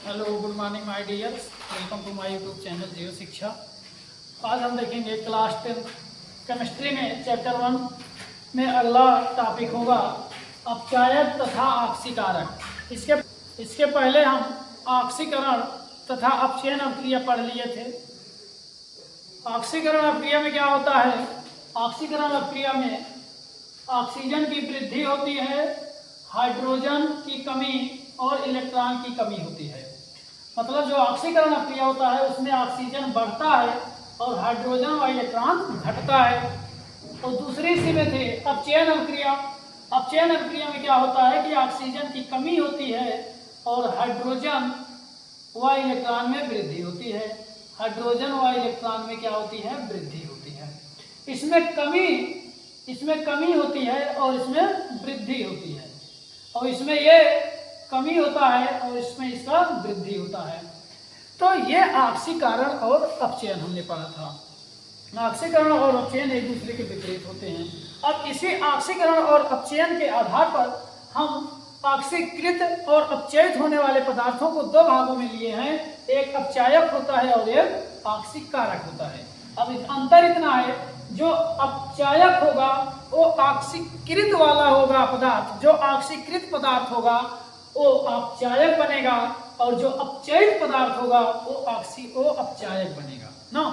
Hello, good morning my dears. Welcome to my YouTube channel Jio Shiksha. आज हम देखेंगे class 10 chemistry में चैप्टर 1 में अगला टॉपिक होगा अपचायक तथा ऑक्सीकारक। इसके पहले हम ऑक्सीकरण तथा अपचयन अभिक्रिया पढ़ लिए थे। ऑक्सीकरण अभिक्रिया में क्या होता है? ऑक्सीकरण अभिक्रिया में ऑक्सीजन की वृद्धि होती है, हाइड्रोजन की कमी और इलेक्ट्रॉन की कमी होती है। मतलब जो ऑक्सीकरण अभिक्रिया होता है उसमें ऑक्सीजन बढ़ता है और हाइड्रोजन और इलेक्ट्रॉन घटता है। और दूसरी इसी में थे अपचयन अभिक्रिया। अपचयन अभिक्रिया में क्या होता है कि ऑक्सीजन की कमी होती है और हाइड्रोजन व इलेक्ट्रॉन में वृद्धि होती है। हाइड्रोजन व इलेक्ट्रॉन में क्या होती है? वृद्धि होती है। इसमें कमी होती है और इसमें वृद्धि होती है, और इसमें ये कमी होता है और इसमें इसका वृद्धि होता है। तो ये ऑक्सीकरण और अपचयन हमने पढ़ा था। ऑक्सीकरण और अपचयन एक दूसरे के विपरीत होते हैं। अब इसी ऑक्सीकरण और अपचयन के आधार पर हम ऑक्सीकृत और अपचयित होने वाले पदार्थों को दो भागों में लिए हैं। एक अपचायक होता है और एक ऑक्सीकारक होता है। अब अंतर इतना है, जो अपचायक होगा वो ऑक्सीकृत वाला होगा पदार्थ, जो ऑक्सीकृत पदार्थ होगा वो अपचायक बनेगा, और जो अपचयित पदार्थ होगा वो अपचायक बनेगा ना।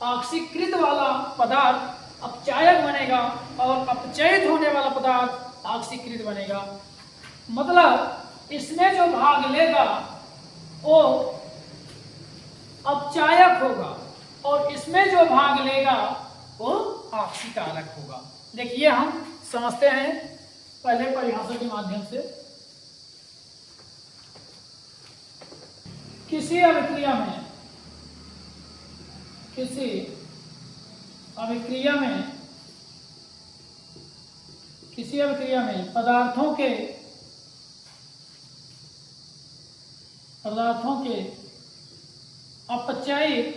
ऑक्सीकृत वाला पदार्थ अपचायक बनेगा और अपचयित होने वाला पदार्थ ऑक्सीकृत बनेगा। मतलब इसमें जो भाग लेगा वो अपचायक होगा और इसमें जो भाग लेगा वो ऑक्सीकारक होगा। देखिए हम समझते हैं पहले परिभाषा के माध्यम से। किसी अभिक्रिया में पदार्थों के अपचयित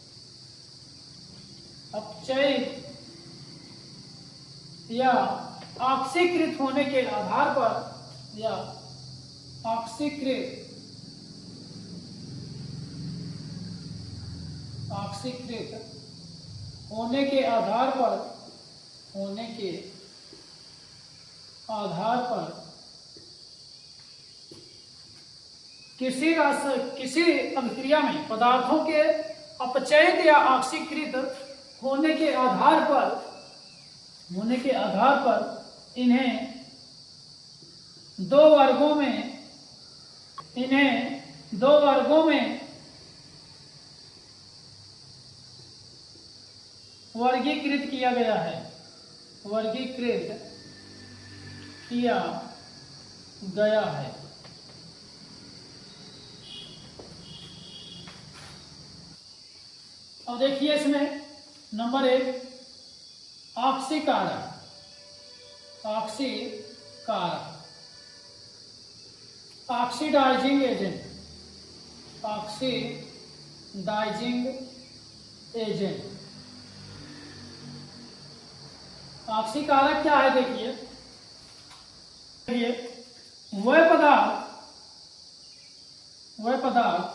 या ऑक्सीकृत होने के आधार पर या ऑक्सीकृत होने के आधार पर किसी अभिक्रिया में पदार्थों के अपचयित या ऑक्सीकृत होने के आधार पर इन्हें दो वर्गों में वर्गीकृत किया गया है। अब देखिए इसमें नंबर 1 ऑक्सीकारक। Oxidising agent. ऑक्सीकारक क्या है? देखिए वह पदार्थ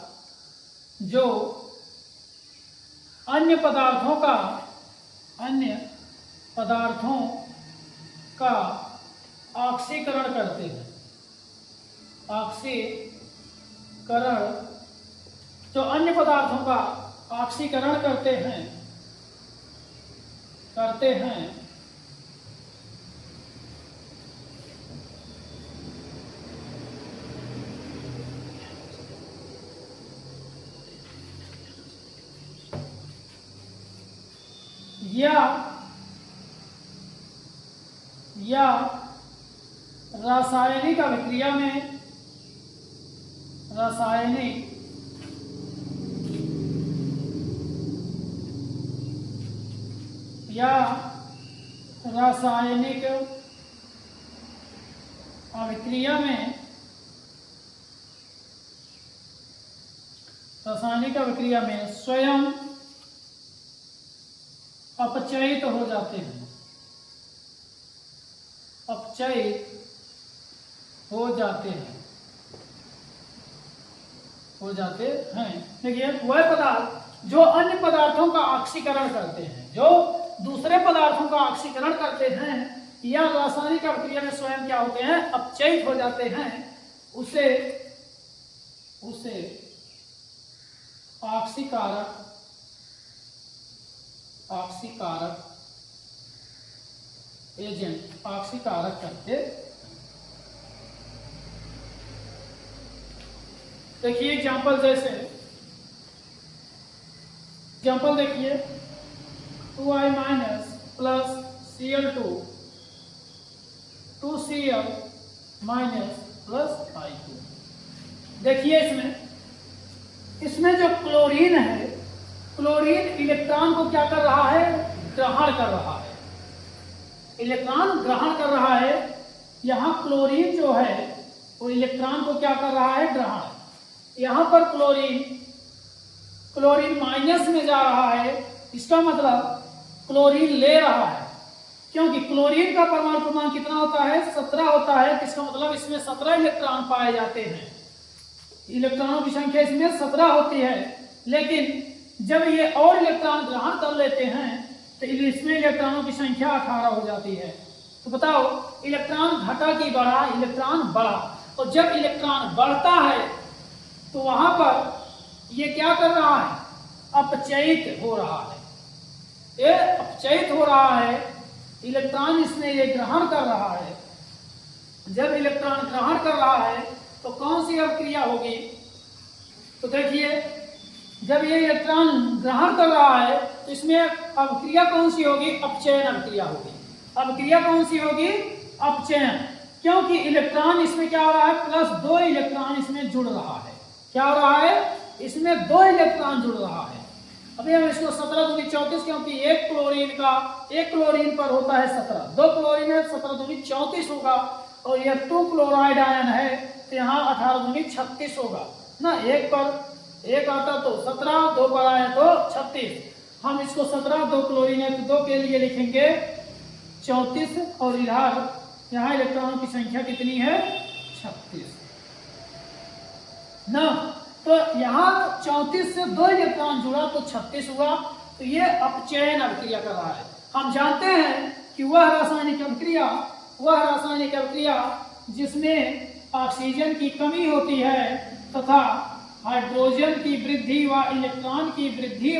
जो अन्य पदार्थों का ऑक्सीकरण करते हैं। जो अन्य पदार्थों का ऑक्सीकरण करते हैं या रासायनिक अभिक्रिया में रासायनिक अभिक्रिया में स्वयं अपचयित हो जाते हैं। हो जाते हैं। देखिए वह पदार्थ जो अन्य पदार्थों का ऑक्सीकरण करते हैं, जो दूसरे पदार्थों का ऑक्सीकरण करते हैं या रासायनिक अभिक्रिया में स्वयं क्या होते हैं, अपचयित हो जाते हैं, उसे ऑक्सीकारक एजेंट, ऑक्सीकारक करते। देखिए एग्जाम्पल, जैसे एग्जाम्पल देखिए 2i minus plus Cl2 2Cl minus plus I2। देखिए इसमें जो क्लोरीन है, क्लोरीन इलेक्ट्रॉन को क्या कर रहा है, ग्रहण कर रहा है, इलेक्ट्रॉन ग्रहण कर रहा है। यहाँ क्लोरीन जो है वो इलेक्ट्रॉन को क्या कर रहा है, ग्रहण। यहाँ पर क्लोरीन माइनस में जा रहा है, इसका मतलब क्लोरीन ले रहा है, क्योंकि क्लोरीन का परमाणु क्रमांक कितना होता है, 17 होता है। इसका मतलब इसमें 17 इलेक्ट्रॉन पाए जाते हैं, इलेक्ट्रॉनों की संख्या इसमें 17 होती है। लेकिन जब ये और इलेक्ट्रॉन ग्रहण कर लेते हैं तो इसमें इलेक्ट्रॉनों की संख्या 18 हो जाती है। तो बताओ इलेक्ट्रॉन घटा कि बढ़ा, इलेक्ट्रॉन बढ़ा, और जब इलेक्ट्रॉन बढ़ता है तो वहां पर ये क्या कर रहा है, अपचयित हो रहा है, ये अपचयित हो रहा है, इलेक्ट्रॉन इसमें ये ग्रहण कर रहा है। जब इलेक्ट्रॉन ग्रहण कर रहा है तो कौन सी अभिक्रिया होगी, तो देखिए जब ये इलेक्ट्रॉन ग्रहण कर रहा है तो इसमें अभिक्रिया कौन सी होगी, अपचयन अभिक्रिया होगी। अभिक्रिया कौन सी होगी, अपचयन, क्योंकि इलेक्ट्रॉन इसमें क्या हो रहा है, प्लस 2 इलेक्ट्रॉन इसमें जुड़ रहा है। क्या हो रहा है, इसमें 2 इलेक्ट्रॉन जुड़ रहा है। अभी हम इसको 17 दूनी 34, क्योंकि एक क्लोरीन पर होता है 17, 2 क्लोरीन है 17 दूनी 34 होगा, और यह 2 क्लोराइड आयन है तो यहाँ 18 दूनी 36 होगा ना। एक पर एक आता तो 17, 2 पर आया तो 36। हम इसको 17, 2 क्लोरीन है तो 2 के लिए लिखेंगे 34, और इधर यहाँ इलेक्ट्रॉनों की संख्या कितनी है, 36 ना। तो यहाँ 34 से 2 इलेक्ट्रॉन जुड़ा तो 36 हुआ, तो ये अपचयन अभिक्रिया कर रहा है। हम जानते हैं कि वह रासायनिक अभिक्रिया जिसमें ऑक्सीजन की कमी होती है तथा हाइड्रोजन की वृद्धि व इलेक्ट्रॉन की वृद्धि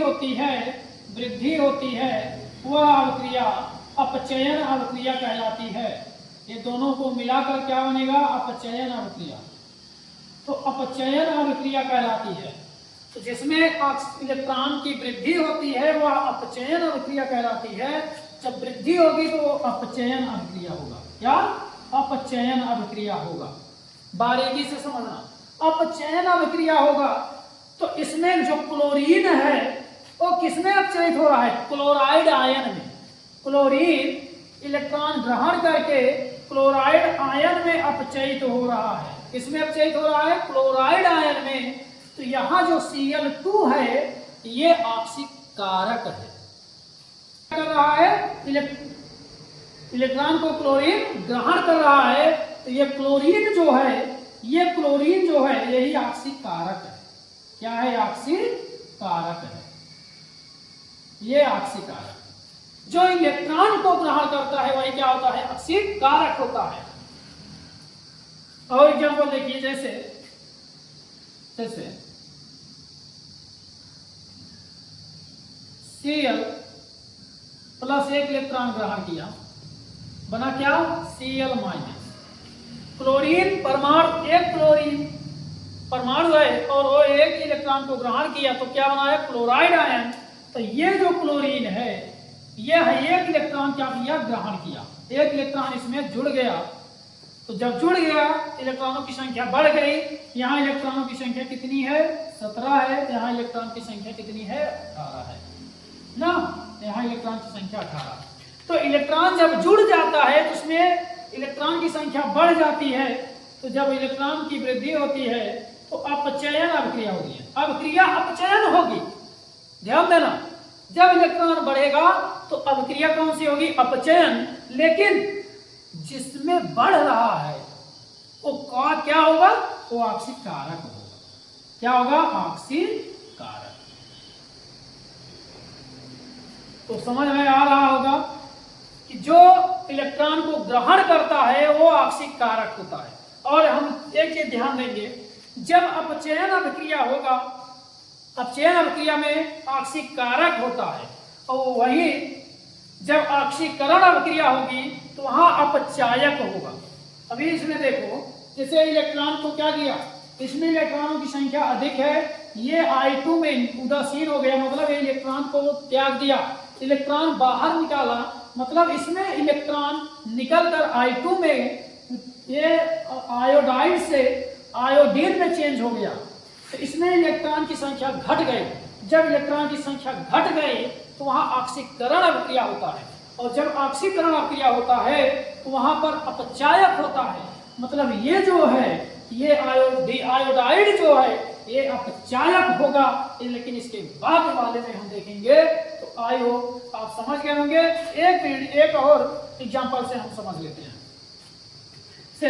होती है, वह अभिक्रिया अपचयन अभिक्रिया कहलाती है। ये दोनों को मिलाकर क्या बनेगा, अपचयन अभिक्रिया। तो अपचयन अभिक्रिया कहलाती है। तो जिसमें इलेक्ट्रॉन की वृद्धि होती है वह अपचयन अभिक्रिया कहलाती है। जब वृद्धि होगी तो वो अपचयन अभिक्रिया होगा। क्या, अपचयन अभिक्रिया होगा। बारीकी से समझना, अपचयन अभिक्रिया होगा तो इसमें जो क्लोरीन है वो किसमें अपचयित हो रहा है, क्लोराइड आयन में। क्लोरीन इलेक्ट्रॉन ग्रहण करके क्लोराइड आयन में अपचयित हो रहा है। किसमें अपचयित हो रहा है, क्लोराइड आयन में। तो यहाँ जो Cl2 है ये ऑक्सीकारक है। क्या कर रहा है, इलेक्ट्रॉन को क्लोरीन ग्रहण कर रहा है, तो ये क्लोरीन जो है यही ऑक्सीकारक है। क्या है, ऑक्सीकारक है। ये ऑक्सीकारक जो इलेक्ट्रॉन को ग्रहण करता है वही क्या होता है, ऑक्सीकारक होता है। और एग्जाम्पल देखिए, जैसे Cl प्लस 1 इलेक्ट्रॉन ग्रहण किया, बना क्या, Cl माइनस। क्लोरीन परमाणु है और वो 1 इलेक्ट्रॉन को ग्रहण किया तो क्या बना है, क्लोराइड आयन। तो ये जो क्लोरीन है ये 1 इलेक्ट्रॉन क्या किया, ग्रहण किया, 1 इलेक्ट्रॉन इसमें जुड़ गया। तो जब जुड़ गया इलेक्ट्रॉनों की संख्या बढ़ गई। यहाँ इलेक्ट्रॉनों की संख्या कितनी है, 17 है। यहाँ इलेक्ट्रॉन की संख्या कितनी है, 18 है ना। यहाँ इलेक्ट्रॉन की संख्या 18। तो इलेक्ट्रॉन जब जुड़ जाता है तो उसमें इलेक्ट्रॉन की संख्या बढ़ जाती है। तो जब इलेक्ट्रॉन की वृद्धि होती है तो अपचयन अभिक्रिया होगी, अभिक्रिया अपचयन होगी। ध्यान देना, जब इलेक्ट्रॉन बढ़ेगा तो अभिक्रिया कौन सी होगी, अपचयन। लेकिन जिसमें बढ़ रहा है वो क्या होगा, वो ऑक्सीकारक होगा। क्या होगा? ऑक्सीकारक। तो समझ में आ रहा होगा कि जो इलेक्ट्रॉन को ग्रहण करता है वो ऑक्सीकारक होता है। और हम एक चीज ध्यान देंगे, जब अपचयन अभिक्रिया होगा, अपचयन अभिक्रिया में ऑक्सीकारक होता है, और वही जब ऑक्सीकरण अभिक्रिया होगी तो वहां अपचायक होगा। अभी इसमें देखो, जैसे इलेक्ट्रॉन को क्या किया, इसमें इलेक्ट्रॉनों की संख्या अधिक है, ये I2 में उदासीन हो गया, मतलब इलेक्ट्रॉन को त्याग दिया, इलेक्ट्रॉन बाहर निकाला, मतलब इसमें इलेक्ट्रॉन निकलकर I2 में ये आयोडाइड से आयोडीन में चेंज हो गया, तो इसमें इलेक्ट्रॉन की संख्या घट गई। जब इलेक्ट्रॉन की संख्या घट गई तो वहां ऑक्सीकरण अभिक्रिया होता है, और जब ऑक्सीकरण अभिक्रिया होता है तो वहां पर अपचायक होता है, मतलब ये जो है, ये आयोडाइड जो है ये अपचायक होगा। लेकिन इसके बाद वाले में हम देखेंगे तो आई होप आप समझ गए होंगे। एक और एग्जांपल से हम समझ लेते हैं। से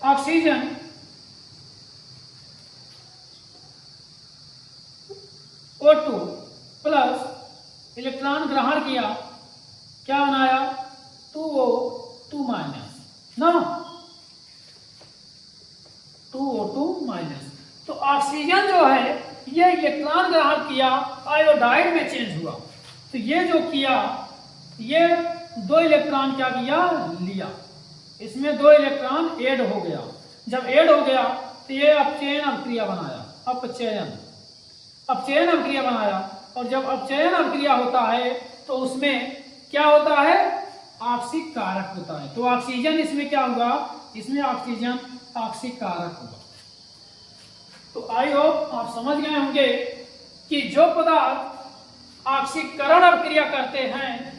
ऑक्सीजन O2 प्लस इलेक्ट्रॉन ग्रहण किया, क्या बनाया? 2O2 माइनस ना, 2O2 माइनस। तो ऑक्सीजन जो है ये इलेक्ट्रॉन ग्रहण किया, आयोडाइड में चेंज हुआ, तो ये जो किया, ये 2 इलेक्ट्रॉन क्या किया? लिया, इसमें 2 इलेक्ट्रॉन ऐड हो गया। जब ऐड हो गया तो ये अपचयन अभिक्रिया बनाया, अपचयन अभिक्रिया बनाया, और जब अपचयन अभिक्रिया होता है तो उसमें क्या होता है? ऑक्सीकारक होता है। तो ऑक्सीजन इसमें क्या हुआ? इसमें ऑक्सीजन ऑक्सीकारक हुआ। तो आई होप आप समझ गए होंगे कि जो पदार्थ ऑक्सीकरण अभिक्रिया करते हैं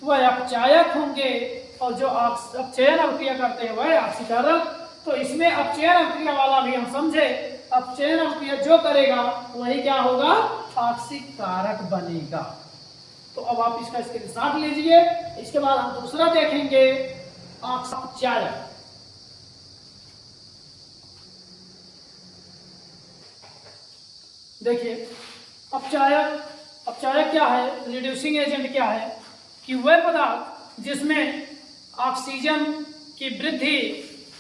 वह अपचायक होंगे, और जो अपचयन अभिक्रिया करते हैं वह ऑक्सीकारक। तो इसमें अपचयन अभिक्रिया वाला भी हम समझे, अपचयन अभिक्रिया जो करेगा वही क्या होगा? ऑक्सीकारक बनेगा। तो अब आप इसका स्क्रीनशॉट लीजिए, इसके बाद हम दूसरा देखेंगे, अपचायक। देखिए अपचायक क्या है? रिड्यूसिंग एजेंट क्या है? कि वह पदार्थ जिसमें ऑक्सीजन की वृद्धि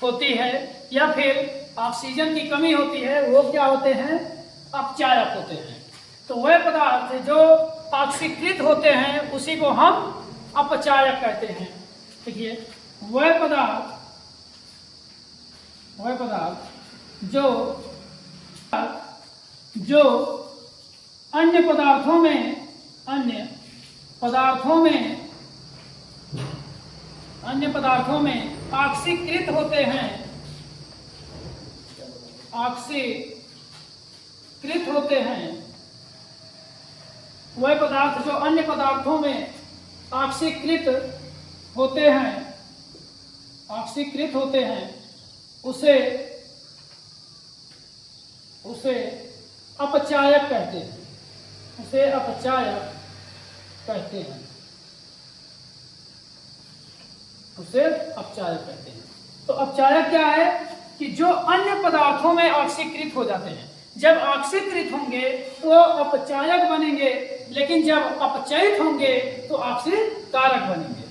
होती है या फिर ऑक्सीजन की कमी होती है, वो क्या होते हैं? अपचायक होते हैं। तो वह पदार्थ जो ऑक्सीकृत होते हैं उसी को हम अपचायक कहते हैं। देखिए वह पदार्थ जो अन्य पदार्थों में ऑक्सीकृत होते हैं, वह पदार्थ जो अन्य पदार्थों में ऑक्सीकृत होते हैं उसे अपचायक कहते हैं, तो अपचायक क्या है? कि जो अन्य पदार्थों में ऑक्सीकृत हो जाते हैं, जब ऑक्सीकृत होंगे तो अपचायक बनेंगे, लेकिन जब अपचयित होंगे तो ऑक्सीकारक बनेंगे।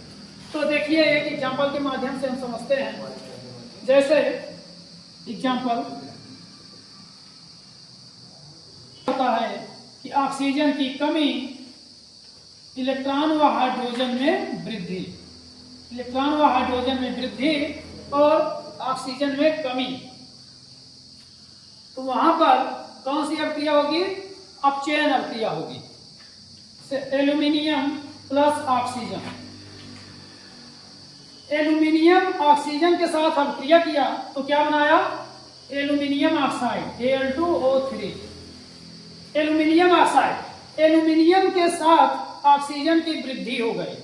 तो देखिए एक एग्जांपल के माध्यम से हम समझते हैं। जैसे एग्जांपल होता है कि ऑक्सीजन की कमी, इलेक्ट्रॉन व हाइड्रोजन में वृद्धि, और ऑक्सीजन में कमी, तो वहां पर कौन सी अभिक्रिया होगी? अपचयन अभिक्रिया होगी। Aluminium plus oxygen, aluminium oxygen के साथ अभिक्रिया किया तो क्या बनाया? Aluminium oxide, Al2O3। Aluminium oxide, aluminium के साथ ऑक्सीजन की वृद्धि हो गई।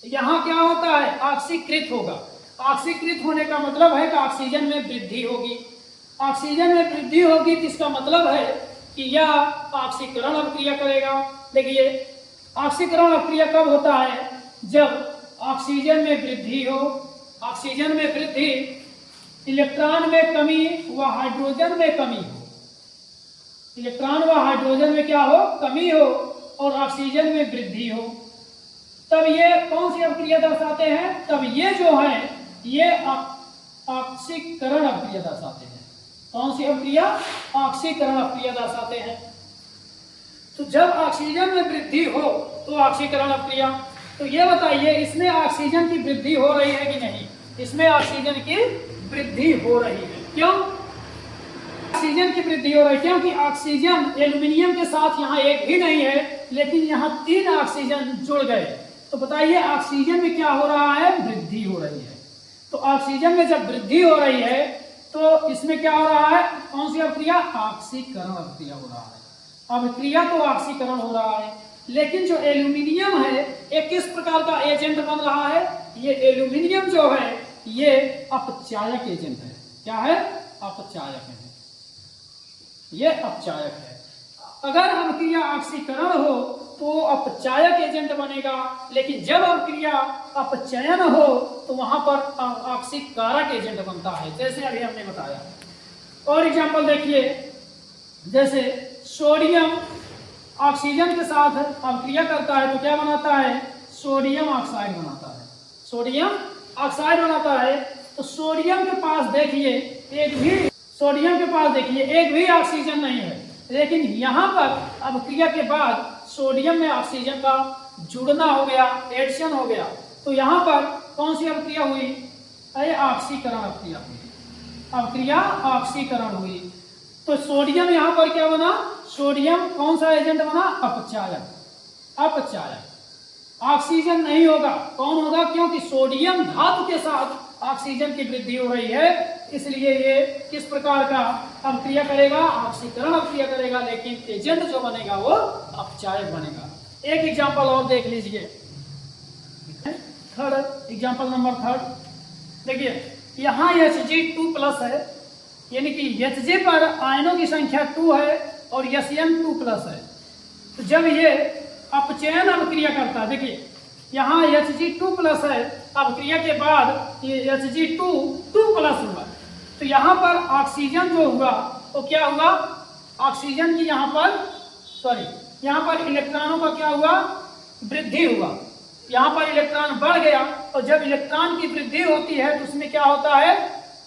यहाँ क्या होता है? ऑक्सीकृत होगा। ऑक्सीकृत होने का मतलब है कि ऑक्सीजन में वृद्धि होगी। ऑक्सीजन में वृद्धि होगी तो इसका मतलब है कि यह ऑक्सीकरण अभिक्रिया करेगा। देखिए ऑक्सीकरण अभिक्रिया कब होता है? जब ऑक्सीजन में वृद्धि हो, ऑक्सीजन में वृद्धि, इलेक्ट्रॉन में कमी व हाइड्रोजन में कमी हो। इलेक्ट्रॉन व हाइड्रोजन में क्या हो, कमी हो और ऑक्सीजन में वृद्धि हो, तब ये कौन सी अभिक्रिया दर्शाते हैं? तब ये जो है ये ऑक्सीकरण अभिक्रिया दर्शाते हैं। कौन सी अभिक्रिया? ऑक्सीकरण अभिक्रिया दर्शाते हैं। तो जब ऑक्सीजन में वृद्धि हो तो ऑक्सीकरण अभिक्रिया। तो ये बताइए इसमें ऑक्सीजन की वृद्धि हो रही है कि नहीं? इसमें ऑक्सीजन की वृद्धि हो रही है। क्यों ऑक्सीजन की वृद्धि हो रही है? क्योंकि ऑक्सीजन एल्यूमिनियम के साथ यहाँ एक भी नहीं है, लेकिन यहाँ 3 ऑक्सीजन जुड़ गए। तो बताइए ऑक्सीजन में क्या हो रहा है? वृद्धि हो रही है। तो ऑक्सीजन में जब वृद्धि हो रही है तो इसमें क्या हो रहा है? कौन सी अभिक्रिया? ऑक्सीकरण अभिक्रिया हो रहा है। अभिक्रिया तो ऑक्सीकरण हो रहा है, लेकिन जो एल्यूमिनियम है ये किस प्रकार का एजेंट बन रहा है? ये एल्यूमिनियम जो है ये अपचायक एजेंट है। क्या है? अपचायक है। ये अपचायक है। अगर अभिक्रिया ऑक्सीकरण हो तो अपचायक एजेंट बनेगा, लेकिन जब अभिक्रिया अपचयन हो तो वहां पर ऑक्सीकारक एजेंट बनता है, जैसे अभी हमने बताया। और एग्जांपल देखिए, जैसे सोडियम ऑक्सीजन के साथ अभिक्रिया करता है तो क्या बनाता है? सोडियम ऑक्साइड बनाता है। सोडियम ऑक्साइड बनाता है। तो सोडियम के पास देखिए एक भी ऑक्सीजन नहीं है, लेकिन यहाँ पर अभिक्रिया के बाद सोडियम में ऑक्सीजन का जुड़ना हो गया, एडिशन हो गया। तो यहाँ पर कौन सी अभिक्रिया हुई? अरे ऑक्सीकरण अभिक्रिया हुई। अभिक्रिया ऑक्सीकरण हुई। तो सोडियम यहाँ पर क्या बना? सोडियम कौन सा एजेंट बना? अपचायक। अपचायक। ऑक्सीजन नहीं होगा। कौन होगा? क्योंकि सोडियम धातु के साथ ऑक्सीजन की वृद्धि हो रही है, इसलिए ये किस प्रकार का अभिक्रिया करेगा? ऑक्सीकरण अभिक्रिया करेगा, लेकिन एजेंट जो बनेगा वो अपचायक बनेगा। एक एग्जांपल और देख लीजिए, थर्ड एग्जांपल नंबर 3 देखिए, यहाँ Hg2+ है, यानी कि Hg पर आयनों की संख्या 2 है और Hn2+ है। तो जब ये अपचयन अभिक्रिया करता है, देखिए यहाँ Hg2+ है, अभिक्रिया के बाद ये Hg2+ हुआ। तो यहाँ पर ऑक्सीजन जो हुआ तो क्या हुआ? ऑक्सीजन की यहाँ पर इलेक्ट्रॉनों का क्या हुआ? वृद्धि हुआ। यहाँ पर इलेक्ट्रॉन बढ़ गया, और जब इलेक्ट्रॉन की वृद्धि होती है तो उसमें क्या होता है?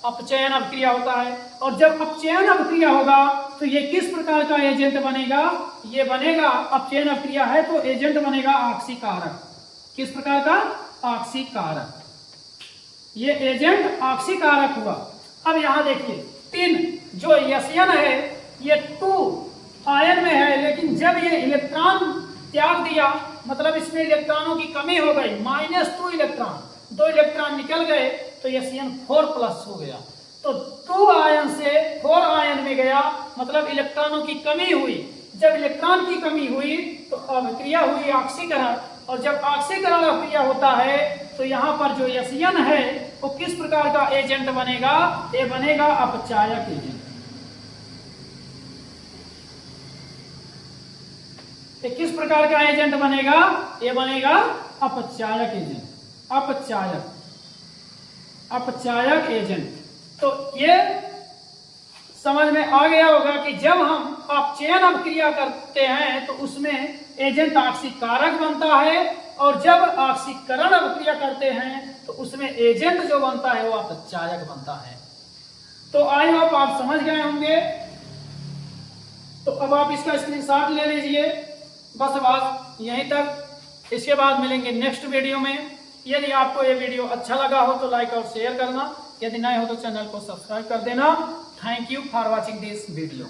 अपचयन अभिक्रिया होता है। और जब अपचयन अभिक्रिया होगा तो ये किस प्रकार का एजेंट बनेगा? ये बनेगा, अपचयन अभिक्रिया है तो एजेंट बनेगा ऑक्सीकारक। किस प्रकार का? ऑक्सीकारक। ये एजेंट ऑक्सीकारक हुआ। अब यहाँ देखिए 3 जो Hn है ये 2 आयन में है, लेकिन जब ये इलेक्ट्रॉन त्याग दिया, मतलब इसमें इलेक्ट्रॉनों की कमी हो गई, -2 इलेक्ट्रॉन, 2 इलेक्ट्रॉन निकल गए तो Hn4+ हो गया। तो 2 आयन से 4 आयन में गया, मतलब इलेक्ट्रॉनों की कमी हुई। जब इलेक्ट्रॉन की कमी हुई तो अभिक्रिया हुई ऑक्सीकरण, और जब ऑक्सीकरण अभिक्रिया होता है तो यहाँ पर जो Hn है वो किस प्रकार का एजेंट बनेगा? ये बनेगा अपचायक एजेंट। ये किस प्रकार का एजेंट बनेगा? ये बनेगा अपचायक एजेंट। अपचायक एजेंट। तो ये समझ में आ गया होगा कि जब हम अपचयन अभिक्रिया करते हैं तो उसमें एजेंट ऑक्सीकारक बनता है, और जब ऑक्सीकरण अभिक्रिया करते हैं तो उसमें एजेंट जो बनता है वो अपचायक बनता है। तो आई होप आप समझ गए होंगे। तो अब आप इसका स्क्रीनशॉट ले लीजिए। बस बात यहीं तक। इसके बाद मिलेंगे नेक्स्ट वीडियो में। यदि आपको ये वीडियो अच्छा लगा हो तो लाइक और शेयर करना, यदि नए हो तो चैनल को सब्सक्राइब कर देना। Thank you for watching this video.